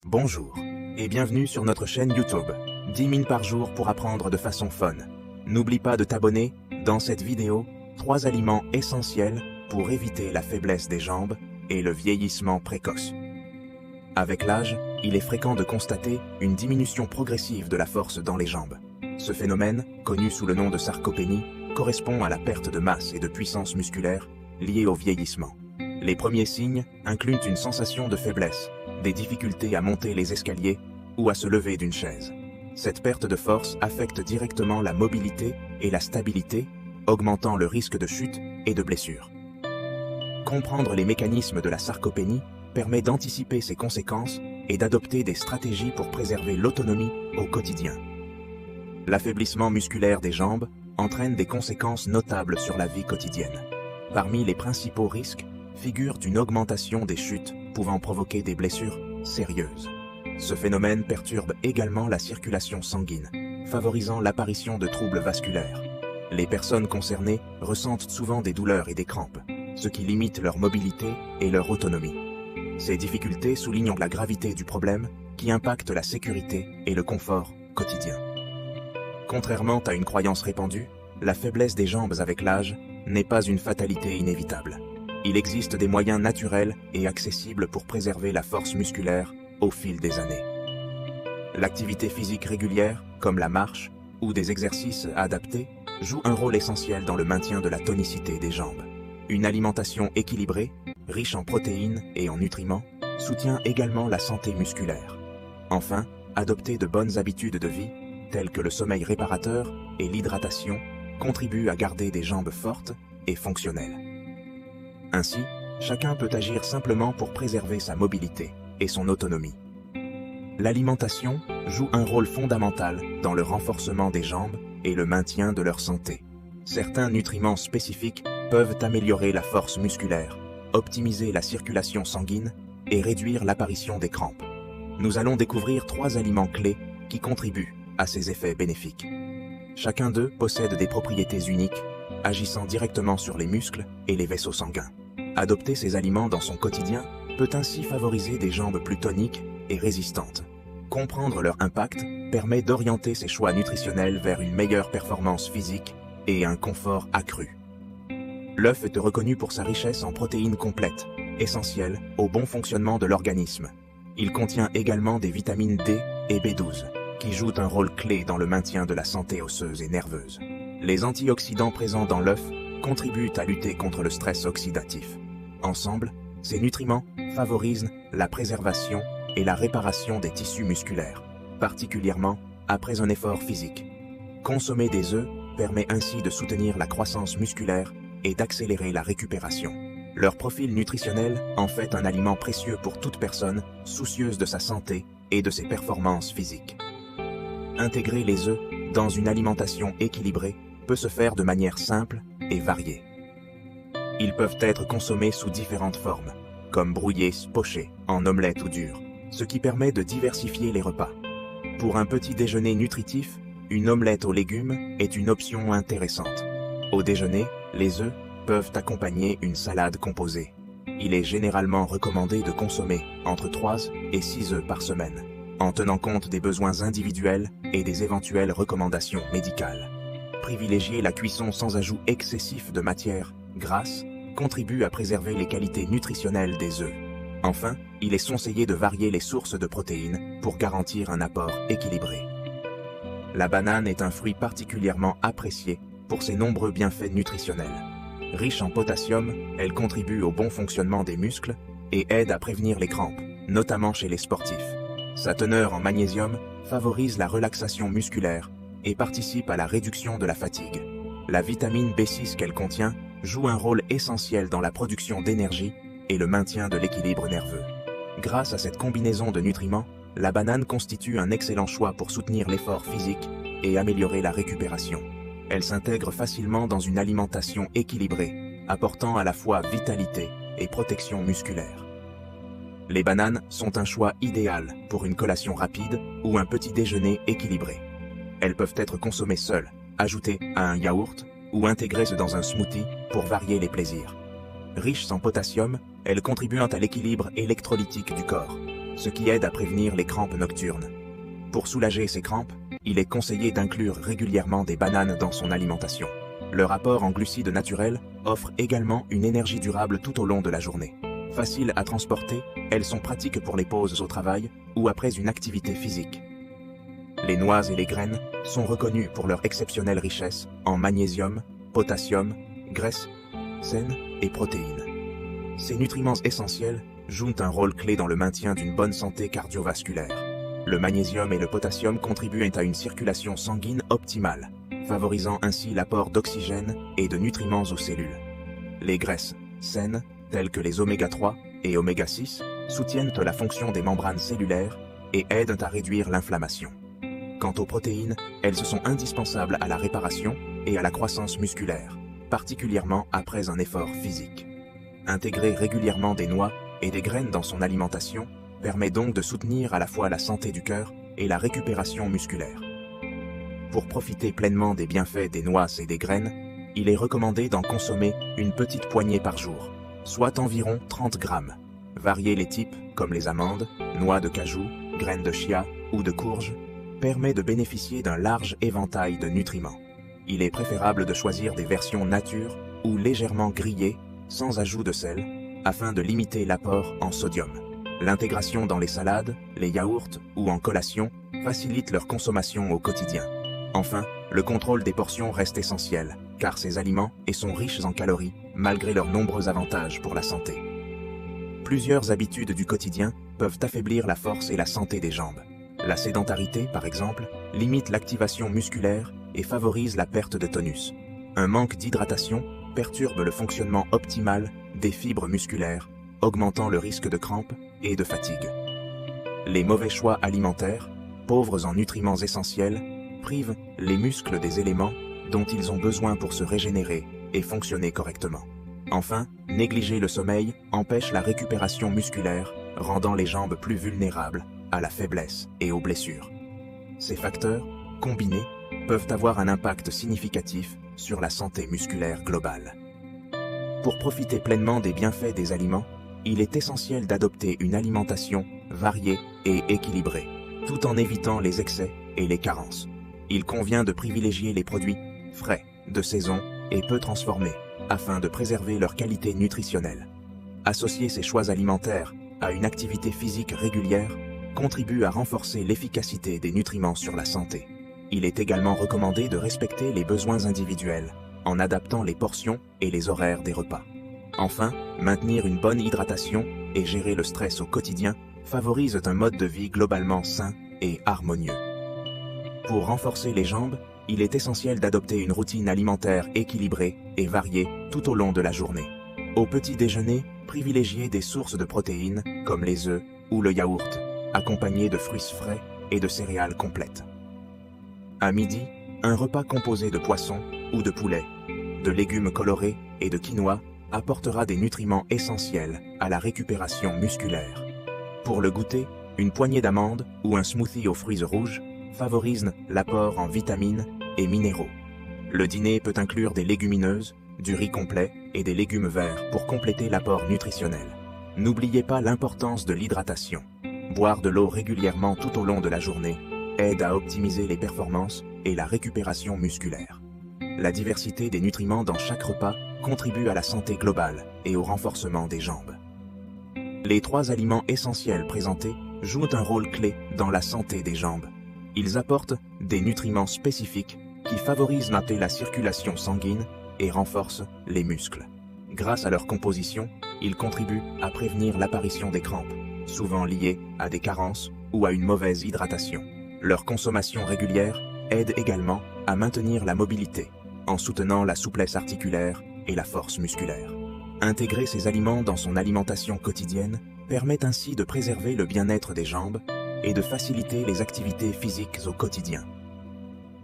Bonjour et bienvenue sur notre chaîne YouTube. 10 000 par jour pour apprendre de façon fun. N'oublie pas de t'abonner. Dans cette vidéo, 3 aliments essentiels pour éviter la faiblesse des jambes et le vieillissement précoce. Avec l'âge, il est fréquent de constater une diminution progressive de la force dans les jambes. Ce phénomène, connu sous le nom de sarcopénie, correspond à la perte de masse et de puissance musculaire liée au vieillissement. Les premiers signes incluent une sensation de faiblesse, des difficultés à monter les escaliers ou à se lever d'une chaise. Cette perte de force affecte directement la mobilité et la stabilité, augmentant le risque de chute et de blessure. Comprendre les mécanismes de la sarcopénie permet d'anticiper ses conséquences et d'adopter des stratégies pour préserver l'autonomie au quotidien. L'affaiblissement musculaire des jambes entraîne des conséquences notables sur la vie quotidienne. Parmi les principaux risques figure une augmentation des chutes pouvant provoquer des blessures sérieuses. Ce phénomène perturbe également la circulation sanguine, favorisant l'apparition de troubles vasculaires. Les personnes concernées ressentent souvent des douleurs et des crampes, ce qui limite leur mobilité et leur autonomie. Ces difficultés soulignent la gravité du problème qui impacte la sécurité et le confort quotidien. Contrairement à une croyance répandue, la faiblesse des jambes avec l'âge n'est pas une fatalité inévitable. Il existe des moyens naturels et accessibles pour préserver la force musculaire au fil des années. L'activité physique régulière, comme la marche ou des exercices adaptés, joue un rôle essentiel dans le maintien de la tonicité des jambes. Une alimentation équilibrée, riche en protéines et en nutriments, soutient également la santé musculaire. Enfin, adopter de bonnes habitudes de vie, telles que le sommeil réparateur et l'hydratation, contribuent à garder des jambes fortes et fonctionnelles. Ainsi, chacun peut agir simplement pour préserver sa mobilité et son autonomie. L'alimentation joue un rôle fondamental dans le renforcement des jambes et le maintien de leur santé. Certains nutriments spécifiques peuvent améliorer la force musculaire, optimiser la circulation sanguine et réduire l'apparition des crampes. Nous allons découvrir 3 aliments clés qui contribuent à ces effets bénéfiques. Chacun d'eux possède des propriétés uniques, agissant directement sur les muscles et les vaisseaux sanguins. Adopter ces aliments dans son quotidien peut ainsi favoriser des jambes plus toniques et résistantes. Comprendre leur impact permet d'orienter ses choix nutritionnels vers une meilleure performance physique et un confort accru. L'œuf est reconnu pour sa richesse en protéines complètes, essentielles au bon fonctionnement de l'organisme. Il contient également des vitamines D et B12, qui jouent un rôle clé dans le maintien de la santé osseuse et nerveuse. Les antioxydants présents dans l'œuf contribuent à lutter contre le stress oxydatif. Ensemble, ces nutriments favorisent la préservation et la réparation des tissus musculaires, particulièrement après un effort physique. Consommer des œufs permet ainsi de soutenir la croissance musculaire et d'accélérer la récupération. Leur profil nutritionnel en fait un aliment précieux pour toute personne soucieuse de sa santé et de ses performances physiques. Intégrer les œufs dans une alimentation équilibrée peut se faire de manière simple et variée. Ils peuvent être consommés sous différentes formes, comme brouillés, pochés, en omelette ou dur, ce qui permet de diversifier les repas. Pour un petit déjeuner nutritif, une omelette aux légumes est une option intéressante. Au déjeuner, les œufs peuvent accompagner une salade composée. Il est généralement recommandé de consommer entre 3 et 6 œufs par semaine, en tenant compte des besoins individuels et des éventuelles recommandations médicales. Privilégier la cuisson sans ajout excessif de matière grasse contribue à préserver les qualités nutritionnelles des œufs. Enfin, il est conseillé de varier les sources de protéines pour garantir un apport équilibré. La banane est un fruit particulièrement apprécié pour ses nombreux bienfaits nutritionnels. Riche en potassium, elle contribue au bon fonctionnement des muscles et aide à prévenir les crampes, notamment chez les sportifs. Sa teneur en magnésium favorise la relaxation musculaire et participe à la réduction de la fatigue. La vitamine B6 qu'elle contient joue un rôle essentiel dans la production d'énergie et le maintien de l'équilibre nerveux. Grâce à cette combinaison de nutriments, la banane constitue un excellent choix pour soutenir l'effort physique et améliorer la récupération. Elle s'intègre facilement dans une alimentation équilibrée, apportant à la fois vitalité et protection musculaire. Les bananes sont un choix idéal pour une collation rapide ou un petit déjeuner équilibré. Elles peuvent être consommées seules, ajoutées à un yaourt ou intégrées dans un smoothie pour varier les plaisirs. Riches en potassium, elles contribuent à l'équilibre électrolytique du corps. ce qui aide à prévenir les crampes nocturnes. Pour soulager ces crampes, il est conseillé d'inclure régulièrement des bananes dans son alimentation. Leur apport en glucides naturels offre également une énergie durable tout au long de la journée. Faciles à transporter, elles sont pratiques pour les pauses au travail ou après une activité physique. Les noix et les graines sont reconnues pour leur exceptionnelle richesse en magnésium, potassium, graisses saines et protéines. Ces nutriments essentiels jouent un rôle clé dans le maintien d'une bonne santé cardiovasculaire. Le magnésium et le potassium contribuent à une circulation sanguine optimale, favorisant ainsi l'apport d'oxygène et de nutriments aux cellules. Les graisses saines, telles que les oméga 3 et oméga 6, soutiennent la fonction des membranes cellulaires et aident à réduire l'inflammation. Quant aux protéines, elles sont indispensables à la réparation et à la croissance musculaire, particulièrement après un effort physique. Intégrer régulièrement des noix et des graines dans son alimentation permet donc de soutenir à la fois la santé du cœur et la récupération musculaire. Pour profiter pleinement des bienfaits des noix et des graines, il est recommandé d'en consommer une petite poignée par jour, soit environ 30 grammes. Varier les types, comme les amandes, noix de cajou, graines de chia ou de courge, permet de bénéficier d'un large éventail de nutriments. Il est préférable de choisir des versions nature ou légèrement grillées, sans ajout de sel, afin de limiter l'apport en sodium. L'intégration dans les salades, les yaourts ou en collation facilite leur consommation au quotidien. Enfin, le contrôle des portions reste essentiel, car ces aliments sont riches en calories, malgré leurs nombreux avantages pour la santé. Plusieurs habitudes du quotidien peuvent affaiblir la force et la santé des jambes. La sédentarité, par exemple, limite l'activation musculaire et favorise la perte de tonus. Un manque d'hydratation perturbe le fonctionnement optimal des fibres musculaires, augmentant le risque de crampes et de fatigue. Les mauvais choix alimentaires, pauvres en nutriments essentiels, privent les muscles des éléments dont ils ont besoin pour se régénérer et fonctionner correctement. Enfin, négliger le sommeil empêche la récupération musculaire, rendant les jambes plus vulnérables à la faiblesse et aux blessures. Ces facteurs, combinés, peuvent avoir un impact significatif sur la santé musculaire globale. Pour profiter pleinement des bienfaits des aliments, il est essentiel d'adopter une alimentation variée et équilibrée, tout en évitant les excès et les carences. Il convient de privilégier les produits frais, de saison et peu transformés, afin de préserver leur qualité nutritionnelle. Associer ces choix alimentaires à une activité physique régulière contribue à renforcer l'efficacité des nutriments sur la santé. Il est également recommandé de respecter les besoins individuels, en adaptant les portions et les horaires des repas. Enfin, maintenir une bonne hydratation et gérer le stress au quotidien favorise un mode de vie globalement sain et harmonieux. Pour renforcer les jambes, il est essentiel d'adopter une routine alimentaire équilibrée et variée tout au long de la journée. Au petit déjeuner, privilégiez des sources de protéines comme les œufs ou le yaourt, accompagnés de fruits frais et de céréales complètes. À midi, un repas composé de poisson ou de poulet, de légumes colorés et de quinoa apportera des nutriments essentiels à la récupération musculaire. Pour le goûter, une poignée d'amandes ou un smoothie aux fruits rouges favorise l'apport en vitamines et minéraux. Le dîner peut inclure des légumineuses, du riz complet et des légumes verts pour compléter l'apport nutritionnel. N'oubliez pas l'importance de l'hydratation. Boire de l'eau régulièrement tout au long de la journée aide à optimiser les performances et la récupération musculaire. La diversité des nutriments dans chaque repas contribue à la santé globale et au renforcement des jambes. Les 3 aliments essentiels présentés jouent un rôle clé dans la santé des jambes. Ils apportent des nutriments spécifiques qui favorisent la circulation sanguine et renforcent les muscles. Grâce à leur composition, ils contribuent à prévenir l'apparition des crampes, souvent liées à des carences ou à une mauvaise hydratation. Leur consommation régulière aide également à maintenir la mobilité, en soutenant la souplesse articulaire et la force musculaire. Intégrer ces aliments dans son alimentation quotidienne permet ainsi de préserver le bien-être des jambes et de faciliter les activités physiques au quotidien.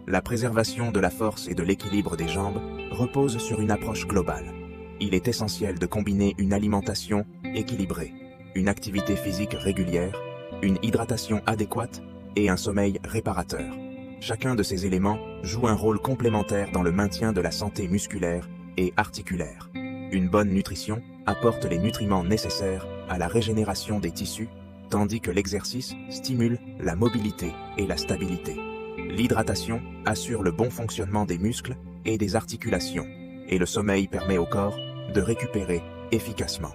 La préservation de la force et de l'équilibre des jambes repose sur une approche globale. Il est essentiel de combiner une alimentation équilibrée, une activité physique régulière, une hydratation adéquate et un sommeil réparateur. Chacun de ces éléments joue un rôle complémentaire dans le maintien de la santé musculaire et articulaire. Une bonne nutrition apporte les nutriments nécessaires à la régénération des tissus, tandis que l'exercice stimule la mobilité et la stabilité. L'hydratation assure le bon fonctionnement des muscles et des articulations, et le sommeil permet au corps de récupérer efficacement.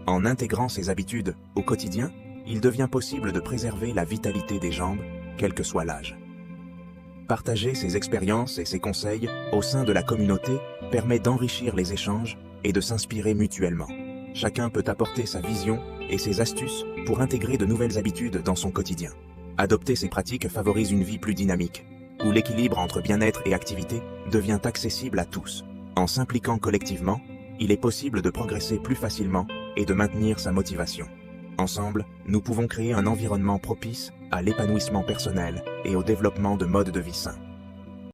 En intégrant ces habitudes au quotidien, il devient possible de préserver la vitalité des jambes, quel que soit l'âge. Partager ses expériences et ses conseils au sein de la communauté permet d'enrichir les échanges et de s'inspirer mutuellement. Chacun peut apporter sa vision et ses astuces pour intégrer de nouvelles habitudes dans son quotidien. Adopter ces pratiques favorise une vie plus dynamique, où l'équilibre entre bien-être et activité devient accessible à tous. En s'impliquant collectivement, il est possible de progresser plus facilement et de maintenir sa motivation. Ensemble, nous pouvons créer un environnement propice à l'épanouissement personnel et au développement de modes de vie sains.